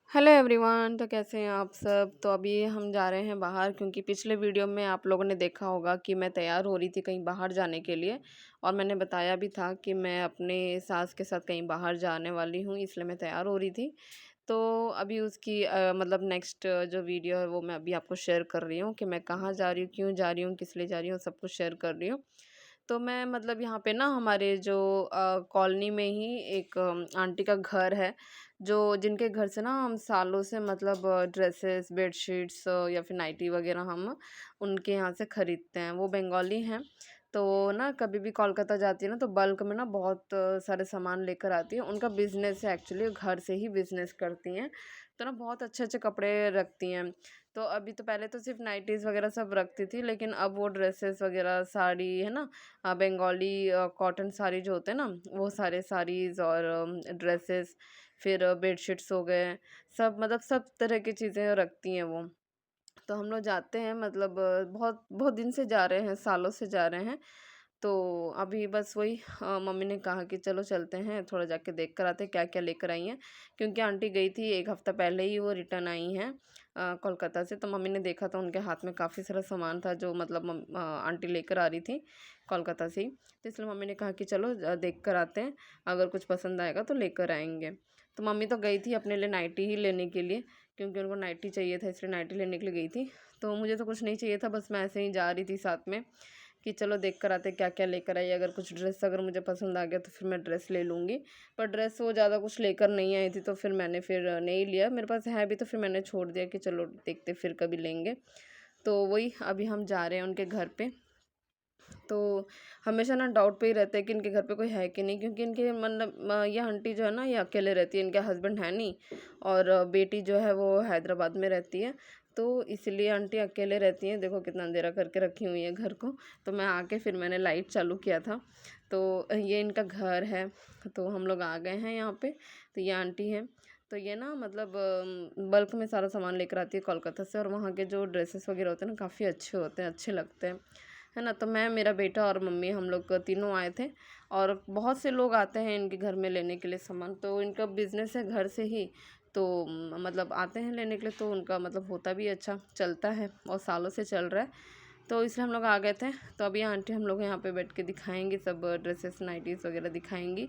Hello everyone. तो कैसे हैं आप सब। तो अभी हम जा रहे हैं बाहर, क्योंकि पिछले वीडियो में आप लोगों ने देखा होगा कि मैं तैयार हो रही थी कहीं बाहर जाने के लिए। और मैंने बताया भी था कि मैं अपने सास के साथ कहीं बाहर जाने वाली हूँ, इसलिए मैं तैयार हो रही थी। तो अभी उसकी मतलब नेक्स्ट जो वीडियो है वो मैं अभी आपको शेयर कर रही हूँ कि मैं कहाँ जा रही हूँ, क्यों जा रही हूँ, किस लिए जा रही हूँ, सब कुछ शेयर कर रही हूँ। तो मैं मतलब यहाँ पे ना हमारे जो कॉलोनी में ही एक आंटी का घर है, जो जिनके घर से ना हम सालों से मतलब ड्रेसेस, बेडशीट्स या फिर नाइटी वगैरह हम उनके यहाँ से ख़रीदते हैं। वो बंगाली हैं। तो ना कभी भी कोलकाता जाती है ना तो बल्क में ना बहुत सारे सामान लेकर आती है। उनका बिज़नेस है एक्चुअली, घर से ही बिज़नेस करती हैं। तो ना बहुत अच्छे अच्छे कपड़े रखती हैं। तो अभी तो पहले तो सिर्फ नाइटीज़ वगैरह सब रखती थी, लेकिन अब वो ड्रेसेस वगैरह, साड़ी है ना, बंगाली कॉटन साड़ी जो होते हैं ना, वो सारे साड़ीज़ और ड्रेसेस, फिर बेडशीट्स हो गए, सब मतलब सब तरह की चीज़ें रखती हैं वो। तो हम लोग जाते हैं, मतलब बहुत बहुत दिन से जा रहे हैं, सालों से जा रहे हैं। तो अभी बस वही मम्मी ने कहा कि चलो चलते हैं, थोड़ा जाके देख कर आते हैं क्या क्या लेकर आई हैं। क्योंकि आंटी गई थी एक हफ्ता पहले ही, वो रिटर्न आई हैं कोलकाता से। तो मम्मी ने देखा था उनके हाथ में काफ़ी सारा सामान था जो मतलब आंटी लेकर आ रही थी कोलकाता से ही। तो इसलिए मम्मी ने कहा कि चलो देख कर आते हैं, अगर कुछ पसंद आएगा तो लेकर आएंगे। तो मम्मी तो गई थी अपने लिए नाइटी ही लेने के लिए, क्योंकि उनको नाइटी चाहिए था, इसलिए नाइटी लेने के लिए गई थी। तो मुझे तो कुछ नहीं चाहिए था, बस मैं ऐसे ही जा रही थी साथ में कि चलो देख कर आते क्या क्या लेकर आई। अगर कुछ ड्रेस अगर मुझे पसंद आ गया तो फिर मैं ड्रेस ले लूँगी। पर ड्रेस वो ज़्यादा कुछ लेकर नहीं आई थी, तो फिर मैंने फिर नहीं लिया। मेरे पास है भी तो फिर मैंने छोड़ दिया कि चलो देखते फिर कभी लेंगे। तो वही अभी हम जा रहे हैं उनके घर पे। तो हमेशा ना डाउट पे ही रहता है कि इनके घर पे कोई है कि नहीं, क्योंकि इनके मतलब ये आंटी जो है ना ये अकेले रहती है, इनके हस्बैंड है नहीं। और बेटी जो है वो हैदराबाद में रहती है। तो इसलिए आंटी अकेले रहती हैं। देखो कितना अंधेरा करके रखी हुई है घर को। तो मैं आके फिर मैंने लाइट चालू किया था। तो ये इनका घर है। तो हम लोग आ गए हैं यहाँ पे। तो ये आंटी है। तो ये ना मतलब बल्क में सारा सामान लेकर आती है कोलकाता से, और वहाँ के जो ड्रेसेस वगैरह होते हैं ना काफ़ी अच्छे होते हैं, अच्छे लगते हैं, है ना। तो मैं, मेरा बेटा और मम्मी, हम लोग तीनों आए थे। और बहुत से लोग आते हैं इनके घर में लेने के लिए सामान। तो इनका बिज़नेस है घर से ही। तो मतलब आते हैं लेने के लिए, तो उनका मतलब होता भी अच्छा, चलता है और सालों से चल रहा है। तो इसलिए हम लोग आ गए थे। तो अभी आंटी हम लोग यहाँ पे बैठ के दिखाएंगी सब ड्रेसेस, नाइटीज़ वगैरह दिखाएंगी,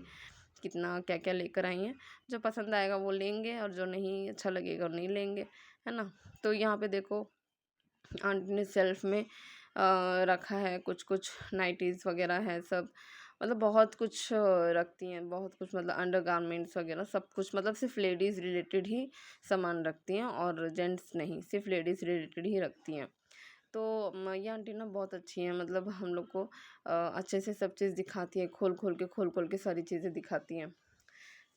कितना क्या क्या लेकर आई हैं। जो पसंद आएगा वो लेंगे, और जो नहीं अच्छा लगेगा वो नहीं लेंगे, है ना। तो यहाँ पे देखो आंटी ने सेल्फ में रखा है कुछ कुछ नाइटीज़ वगैरह है सब। मतलब बहुत कुछ रखती हैं, बहुत कुछ, मतलब अंडरगारमेंट्स वगैरह सब कुछ, मतलब सिर्फ लेडीज़ रिलेटेड ही सामान रखती हैं, और जेंट्स नहीं, सिर्फ लेडीज़ रिलेटेड ही रखती हैं। तो ये आंटी ना बहुत अच्छी हैं, मतलब हम लोग को अच्छे से सब चीज़ दिखाती है, खोल खोल के सारी चीज़ें दिखाती हैं।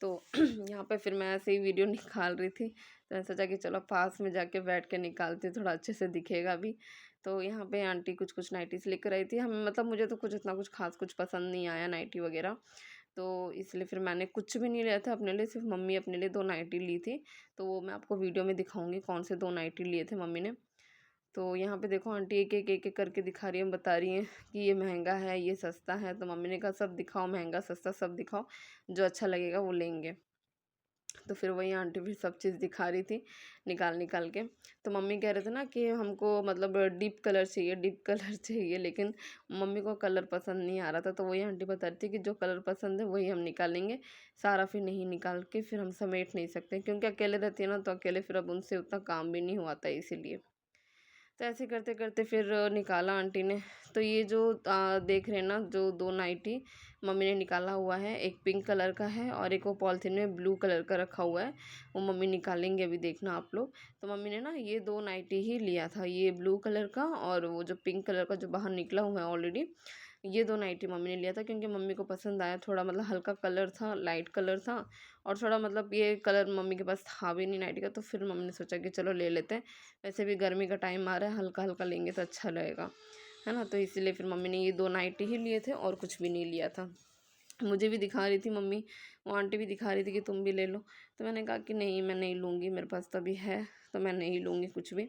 तो यहाँ पे फिर मैं ऐसे ही वीडियो निकाल रही थी, तो मैंने सोचा कि चलो पास में जाके बैठ के निकालती हूँ, थोड़ा अच्छे से दिखेगा भी। तो यहाँ पे आंटी कुछ कुछ नाइटीज़ लेकर आई थी। हम मतलब मुझे तो कुछ इतना कुछ खास कुछ पसंद नहीं आया नाइटी वगैरह। तो इसलिए फिर मैंने कुछ भी नहीं लिया था अपने लिए, सिर्फ मम्मी अपने लिए 2 नाइटी ली थी। तो वो मैं आपको वीडियो में दिखाऊंगी कौन से 2 नाइटी लिए थे मम्मी ने। तो यहाँ पे देखो आंटी एक-एक करके दिखा रही हैं, बता रही हैं कि ये महँगा है, ये सस्ता है। तो मम्मी ने कहा सब दिखाओ, महँगा सस्ता सब दिखाओ, जो अच्छा लगेगा वो लेंगे। तो फिर वही आंटी भी सब चीज़ दिखा रही थी निकाल निकाल के। तो मम्मी कह रहे थे ना कि हमको मतलब डीप कलर चाहिए, डीप कलर चाहिए, लेकिन मम्मी को कलर पसंद नहीं आ रहा था। तो वही आंटी बता रही थी कि जो कलर पसंद है वही हम निकालेंगे, सारा फिर नहीं निकाल के फिर हम समेट नहीं सकते, क्योंकि अकेले रहती है ना, तो अकेले फिर अब उनसे उतना काम भी नहीं हुआ था इसीलिए। तो ऐसे करते करते फिर निकाला आंटी ने। तो ये जो देख रहे हैं ना, जो 2 नाइटी मम्मी ने निकाला हुआ है, एक पिंक कलर का है और एक वो पॉलिथीन में ब्लू कलर का रखा हुआ है। वो मम्मी निकालेंगे, अभी देखना आप लोग। तो मम्मी ने ना ये 2 नाइटी ही लिया था, ये ब्लू कलर का और वो जो पिंक कलर का जो बाहर निकला हुआ है ऑलरेडी, ये 2 नाइटी मम्मी ने लिया था, क्योंकि मम्मी को पसंद आया। थोड़ा मतलब हल्का कलर था, लाइट कलर था, और थोड़ा मतलब ये कलर मम्मी के पास था भी नहीं नाइटी का, तो फिर मम्मी ने सोचा कि चलो ले लेते हैं। वैसे भी गर्मी का टाइम आ रहा है, हल्का हल्का लेंगे तो अच्छा लगेगा, है ना। तो इसीलिए फिर मम्मी ने ये 2 नाइटी ही लिए थे और कुछ भी नहीं लिया था। मुझे भी दिखा रही थी मम्मी, वो आंटी भी दिखा रही थी कि तुम भी ले लो। तो मैंने कहा कि नहीं, मैं नहीं लूँगी, मेरे पास तो अभी है, तो मैं नहीं लूँगी कुछ भी।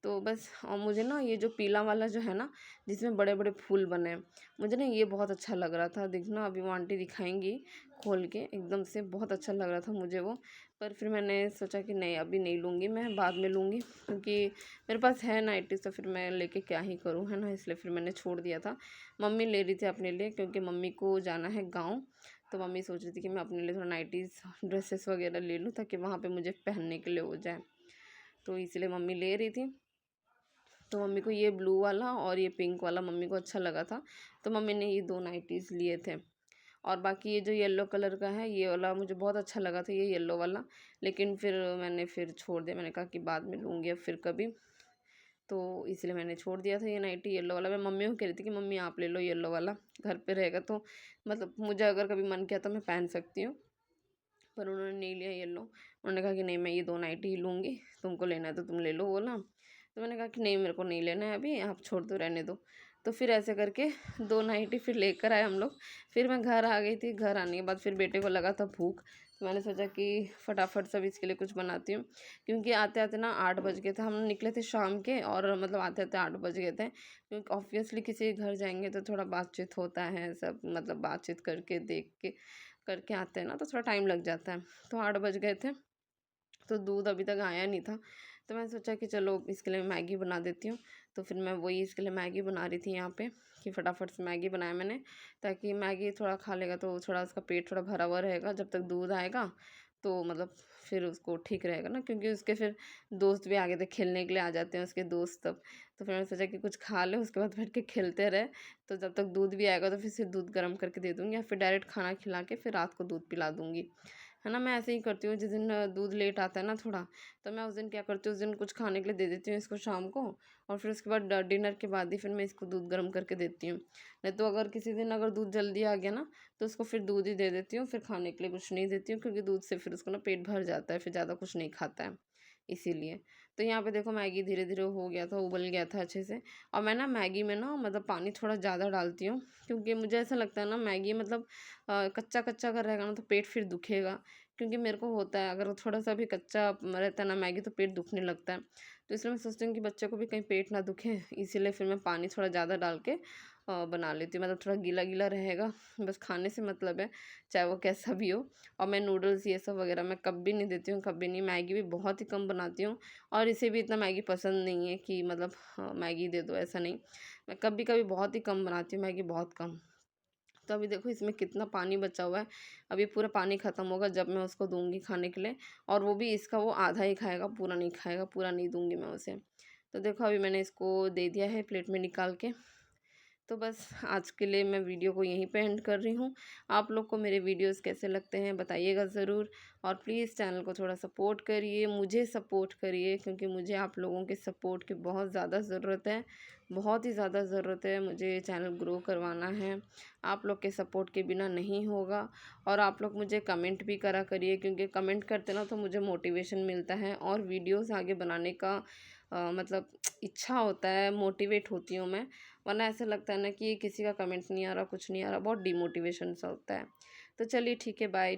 तो बस, और मुझे ना ये जो पीला वाला जो है ना, जिसमें बड़े बड़े फूल बने हैं, मुझे ना ये बहुत अच्छा लग रहा था। देखना अभी वो आंटी दिखाएंगी खोल के, एकदम से बहुत अच्छा लग रहा था मुझे वो। पर फिर मैंने सोचा कि नहीं अभी नहीं लूँगी, मैं बाद में लूँगी, क्योंकि मेरे पास है नाइटीज़ तो फिर मैं लेके क्या ही करूँ, है ना, इसलिए फिर मैंने छोड़ दिया था। मम्मी ले रही थी अपने लिए, क्योंकि मम्मी को जाना है गाँव, तो मम्मी सोच रही थी कि मैं अपने लिए थोड़ा नाइटीज़ ड्रेसेस वगैरह ले लूँ ताकि वहाँ पे मुझे पहनने के लिए हो जाए, तो इसलिए मम्मी ले रही थी। तो मम्मी को ये ब्लू वाला और ये पिंक वाला मम्मी को अच्छा लगा था, तो मम्मी ने ये 2 नाइटीज़ लिए थे। और बाकी ये जो येलो कलर का है, ये वाला मुझे बहुत अच्छा लगा था, ये येलो वाला, लेकिन फिर मैंने फिर छोड़ दिया, मैंने कहा कि बाद में लूँगी अब फिर कभी, तो इसलिए मैंने छोड़ दिया था ये नाइटी येलो वाला। मैं मम्मी को कह रही थी कि मम्मी आप ले लो येलो वाला, घर पे रहेगा तो मतलब मुझे अगर कभी मन किया तो मैं पहन सकती हूँ, पर उन्होंने नहीं लिया येलो। उन्होंने कहा कि नहीं मैं ये 2 नाइटी ही लूँगी, तुमको लेना है तो तुम ले लो बोला। तो मैंने कहा कि नहीं मेरे को नहीं लेना है अभी, आप छोड़ दो, रहने दो। तो फिर ऐसे करके 2 नाइटी फिर लेकर आए हम लोग। फिर मैं घर आ गई थी, घर आने के बाद फिर बेटे को लगा था भूख, तो मैंने सोचा कि फटाफट सब इसके लिए कुछ बनाती हूँ, क्योंकि आते-आते ना 8 बज गए थे। हम निकले थे शाम के और मतलब आते-आते 8 बज गए थे, क्योंकि ऑब्वियसली किसी के घर जाएँगे तो थोड़ा बातचीत होता है, सब मतलब बातचीत करके देख के करके आते हैं ना, तो थोड़ा टाइम लग जाता है। तो 8 बज गए थे, तो दूध अभी तक आया नहीं था, तो मैंने सोचा कि चलो इसके लिए मैगी बना देती हूँ। तो फिर मैं वही इसके लिए मैगी बना रही थी यहाँ पे, कि फटाफट से मैगी बनाया मैंने, ताकि मैगी थोड़ा खा लेगा तो थोड़ा उसका पेट थोड़ा भरा हुआ रहेगा जब तक दूध आएगा, तो मतलब फिर उसको ठीक रहेगा ना, क्योंकि उसके फिर दोस्त भी आगे थे खेलने के लिए, आ जाते हैं उसके दोस्त तब। तो फिर मैंने सोचा कि कुछ खा ले, उसके बाद बैठ के खेलते रहे, तो जब तक दूध भी आएगा तो फिर से दूध गर्म करके दे दूँगी, या फिर डायरेक्ट खाना खिला के फिर रात को दूध पिला दूँगी, है ना। मैं ऐसे ही करती हूँ, जिस दिन दूध लेट आता है ना थोड़ा, तो मैं उस दिन क्या करती हूँ, उस दिन कुछ खाने के लिए दे देती हूँ इसको शाम को, और फिर उसके बाद डिनर के बाद ही फिर मैं इसको दूध गर्म करके देती हूँ। नहीं तो अगर किसी दिन अगर दूध जल्दी आ गया ना, तो उसको फिर दूध ही दे देती हूँ, फिर खाने के लिए कुछ नहीं देती हूँ, क्योंकि दूध से फिर उसको ना पेट भर जाता है, फिर ज़्यादा कुछ नहीं खाता है, इसीलिए। तो यहाँ पे देखो मैगी धीरे-धीरे हो गया था, उबल गया था अच्छे से, और मैं ना मैगी में ना मतलब पानी थोड़ा ज़्यादा डालती हूँ, क्योंकि मुझे ऐसा लगता है ना मैगी मतलब कच्चा-कच्चा अगर रहेगा ना तो पेट फिर दुखेगा, क्योंकि मेरे को होता है अगर थोड़ा-सा भी कच्चा रहता है ना मैगी तो पेट दुखने लगता है। तो इसलिए मैं सोचती हूँ कि बच्चे को भी कहीं पेट ना दुखे, इसीलिए फिर मैं पानी थोड़ा ज़्यादा डाल के बना लेती हूँ, मतलब थोड़ा गीला-गीला रहेगा, बस खाने से मतलब है, चाहे वो कैसा भी हो। और मैं नूडल्स ये सब वगैरह मैं कभी नहीं देती हूँ, कभी नहीं, मैगी भी बहुत ही कम बनाती हूँ, और इसे भी इतना मैगी पसंद नहीं है कि मतलब मैगी दे दो, ऐसा नहीं। मैं कभी-कभी बहुत ही कम बनाती हूँ मैगी, बहुत कम। तो अभी देखो इसमें कितना पानी बचा हुआ है, अभी पूरा पानी ख़त्म होगा जब मैं उसको दूँगी खाने के लिए, और वो भी इसका वो आधा ही खाएगा, पूरा नहीं खाएगा, पूरा नहीं दूँगी मैं उसे। तो देखो अभी मैंने इसको दे दिया है प्लेट में निकाल के। तो बस आज के लिए मैं वीडियो को यहीं पे एंड कर रही हूँ। आप लोग को मेरे वीडियोस कैसे लगते हैं बताइएगा ज़रूर, और प्लीज़ चैनल को थोड़ा सपोर्ट करिए, मुझे सपोर्ट करिए, क्योंकि मुझे आप लोगों के सपोर्ट की बहुत ज़्यादा ज़रूरत है, बहुत ही ज़्यादा ज़रूरत है, मुझे चैनल ग्रो करवाना है। आप लोग के सपोर्ट के बिना नहीं होगा। और आप लोग मुझे कमेंट भी करा करिए, क्योंकि कमेंट करते ना तो मुझे मोटिवेशन मिलता है और वीडियोज़ आगे बनाने का मतलब इच्छा होता है, मोटिवेट होती हूँ मैं। वरना ऐसा लगता है ना कि किसी का कमेंट नहीं आ रहा, कुछ नहीं आ रहा, बहुत डिमोटिवेशन सा होता है। तो चलिए ठीक है, बाय।